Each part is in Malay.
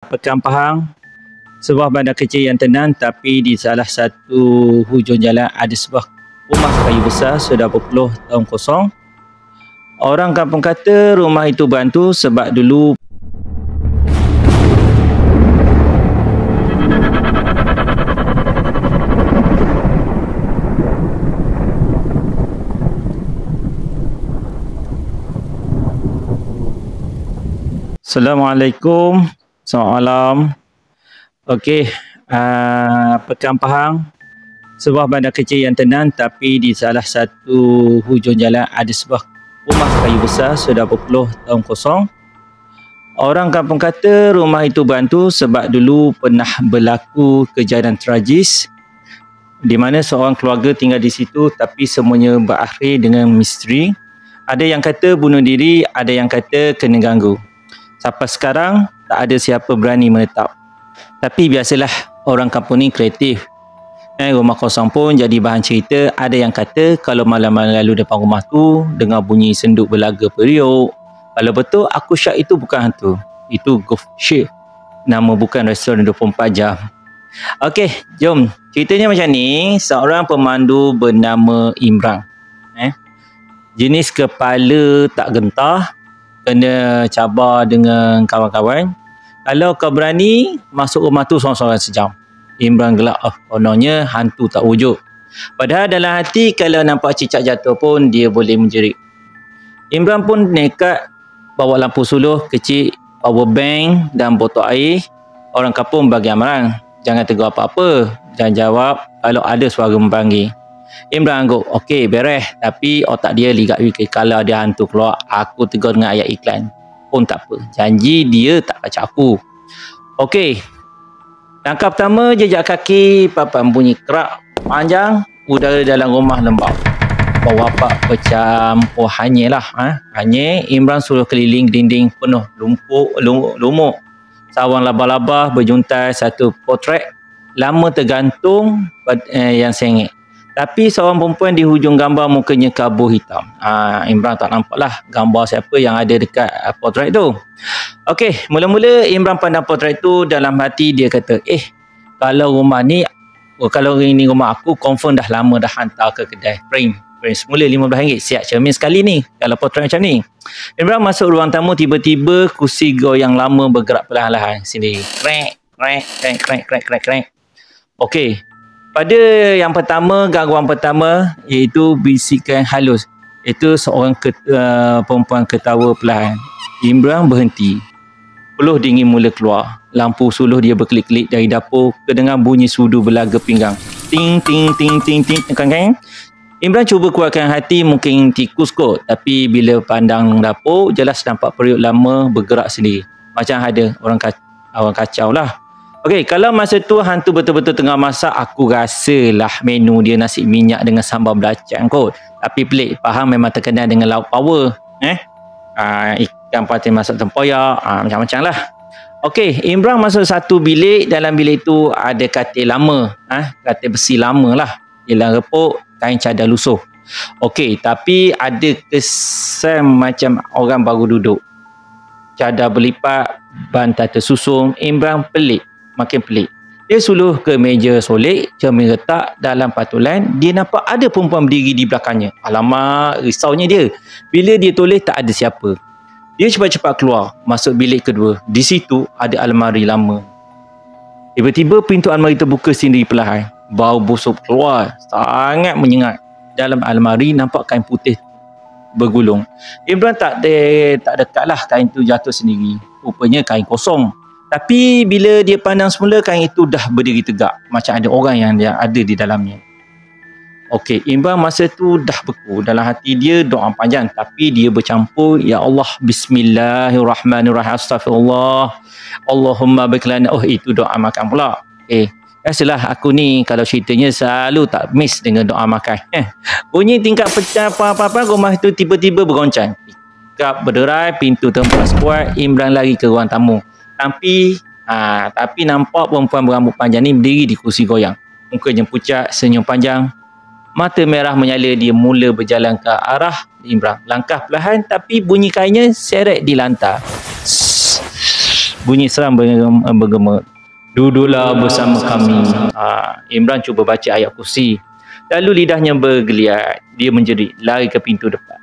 Pekan Pahang, sebuah bandar kecil yang tenang, tapi di salah satu hujung jalan ada sebuah rumah kayu besar sudah berpuluh tahun kosong. Orang kampung kata rumah itu berhantu sebab dulu Assalamualaikum, selamat malam. Okey, Pekan Pahang, sebuah bandar kecil yang tenang, tapi di salah satu hujung jalan ada sebuah rumah kayu besar sudah berpuluh tahun kosong. Orang kampung kata rumah itu berhantu sebab dulu pernah berlaku kejadian tragis di mana seorang keluarga tinggal di situ, tapi semuanya berakhir dengan misteri. Ada yang kata bunuh diri, ada yang kata kena ganggu. Sampai sekarang tak ada siapa berani menetap. Tapi biasalah, orang kampung ni kreatif. Rumah kosong pun jadi bahan cerita. Ada yang kata kalau malam-malam lalu depan rumah tu dengar bunyi senduk berlaga periuk. Kalau betul, aku syak itu bukan hantu. Itu Ghost Ship. Nama bukan restoran 24 jam. Okey, jom. Ceritanya macam ni. Seorang pemandu bernama Imran. Jenis kepala tak gentah. Kena cabar dengan kawan-kawan. Kalau kau berani, masuk rumah tu seorang-seorang sejam. Imran gelak, kononnya hantu tak wujud. Padahal dalam hati, kalau nampak cicak jatuh pun, dia boleh menjerit. Imran pun nekat bawa lampu suluh kecil, power bank dan botol air. Orang kampung bagi amaran, jangan tegur apa-apa. Jangan jawab kalau ada suara memanggil. Imran anggap, okey beres. Tapi otak dia ligat fikir, kalau dia hantu keluar, aku tegur dengan ayat iklan. Pun tak apa. Janji dia tak kacau aku. Okey. Langkah pertama, jejak kaki papan bunyi kerak panjang. Udara dalam rumah lembab. Bau wapak bercampur hanyir lah. Hanyir. Imran suruh keliling dinding penuh lumuk. Sawang laba-laba berjuntai satu potret lama tergantung yang sengit. Tapi seorang perempuan di hujung gambar mukanya kabur hitam. Imran tak nampak lah gambar siapa yang ada dekat potret tu. Okey, mula-mula Imran pandang potret tu, dalam hati dia kata, kalau ini rumah aku, confirm dah lama dah hantar ke kedai frame semula RM15. Siap cermin sekali ni kalau potret macam ni. Imran masuk ruang tamu, tiba-tiba kursi goyang lama bergerak perlahan-lahan sendiri. Krek. Okey. Pada yang pertama, gangguan pertama iaitu bisikan halus. Itu seorang perempuan ketawa perlahan. Imran berhenti. Peluh dingin mula keluar. Lampu suluh dia berkelip-kelip dari dapur. Kedengar bunyi sudu berlaga pinggang. Ting. Imran cuba kuatkan hati, mungkin tikus kot. Tapi bila pandang dapur, jelas nampak periuk lama bergerak sendiri. Macam ada orang kacau lah. Okey, kalau masa tu hantu betul-betul tengah masak, aku rasalah menu dia nasi minyak dengan sambal belacan kot. Tapi pelik, faham memang terkenal dengan lauk power. Ikan patin masak tempoyak, macam-macam lah. Okey, Imran masuk satu bilik. Dalam bilik tu ada katil lama. Katil besi lama lah. Hilang repuk, kain cadar lusuh. Okey, tapi ada kesan macam orang baru duduk. Cadar berlipat, bantal tersusun. Imran makin pelik. Dia suluh ke meja solek, cermin letak dalam patulan. Dia nampak ada perempuan berdiri di belakangnya. Alamak, risaunya dia. Bila dia toleh, tak ada siapa. Dia cepat-cepat keluar, masuk bilik kedua. Di situ ada almari lama. Tiba-tiba pintu almari terbuka sendiri perlahan. Bau busuk keluar, sangat menyengat. Dalam almari nampak kain putih bergulung. Imran tak dekatlah kain tu jatuh sendiri. Rupanya kain kosong. Tapi bila dia pandang semula, kain itu dah berdiri tegak. Macam ada orang yang ada di dalamnya. Okey, Imran masa tu dah beku. Dalam hati dia doa panjang. Tapi dia bercampur, Ya Allah, Bismillahirrahmanirrahim, Astaghfirullah, Allahumma baklana. Itu doa makan pula. Biasalah aku ni kalau ceritanya selalu tak miss dengan doa makan. Bunyi tingkap pecah apa-apa, rumah tu tiba-tiba bergoncang. Tingkap berderai, pintu terhempas kuat. Imran lari ke ruang tamu. Tapi nampak perempuan berambut panjang ni berdiri di kursi goyang. Mukanya pucat, senyum panjang. Mata merah menyala. Dia mula berjalan ke arah Imran. Langkah perlahan, tapi bunyi kainnya seret di lantai. bunyi seram bergema. Duduklah bersama kami. Imran cuba baca ayat kursi. Lalu lidahnya bergeliat. Dia menjerit, lari ke pintu depan.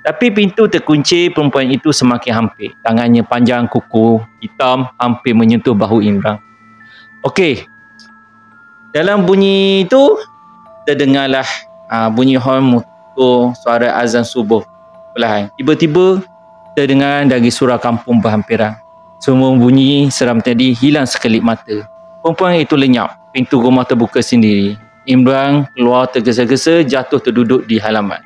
Tapi pintu terkunci, perempuan itu semakin hampir. Tangannya panjang, kukuh, hitam, hampir menyentuh bahu Imran. Okey. Dalam bunyi itu, terdengarlah bunyi horn motor, suara azan subuh perlahan. Tiba-tiba, terdengar dari surau kampung berhampiran. Semua bunyi seram tadi hilang sekelip mata. Perempuan itu lenyap. Pintu rumah terbuka sendiri. Imran keluar tergesa-gesa, jatuh terduduk di halaman.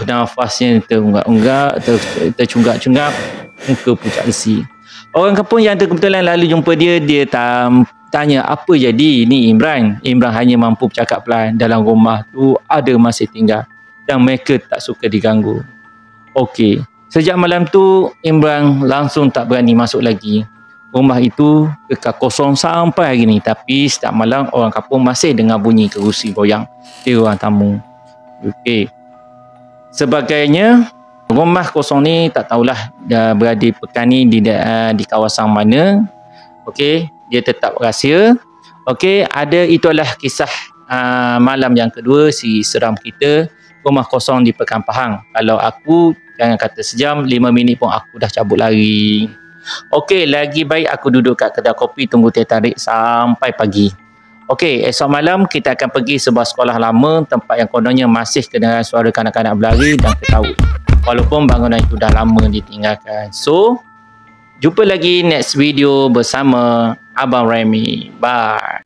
Nafasnya terunggak-unggak, tercunggak-cunggak, muka pucat lesi. Orang kampung yang kebetulan lalu jumpa dia tanya, apa jadi ni Imran? Imran hanya mampu bercakap pelan, dalam rumah tu ada masih tinggal dan mereka tak suka diganggu. Okey. Sejak malam tu, Imran langsung tak berani masuk lagi. Rumah itu kekal kosong sampai hari ni. Tapi setiap malam orang kampung masih dengar bunyi kerusi goyang di ruang tamu. Okey. Sebagainya, rumah kosong ni tak tahulah berada pekan ni di kawasan mana. Okey, dia tetap rahsia. Okey, itulah kisah malam yang kedua si seram kita, rumah kosong di Pekan Pahang. Kalau aku jangan kata sejam, 5 minit pun aku dah cabut lari. Okey, lagi baik aku duduk kat kedai kopi tunggu teh tarik sampai pagi. Okey, esok malam kita akan pergi sebuah sekolah lama, tempat yang kononnya masih kedengaran suara kanak-kanak berlari dan ketawa. Walaupun bangunan itu dah lama ditinggalkan. So, jumpa lagi next video bersama Abang Remy. Bye.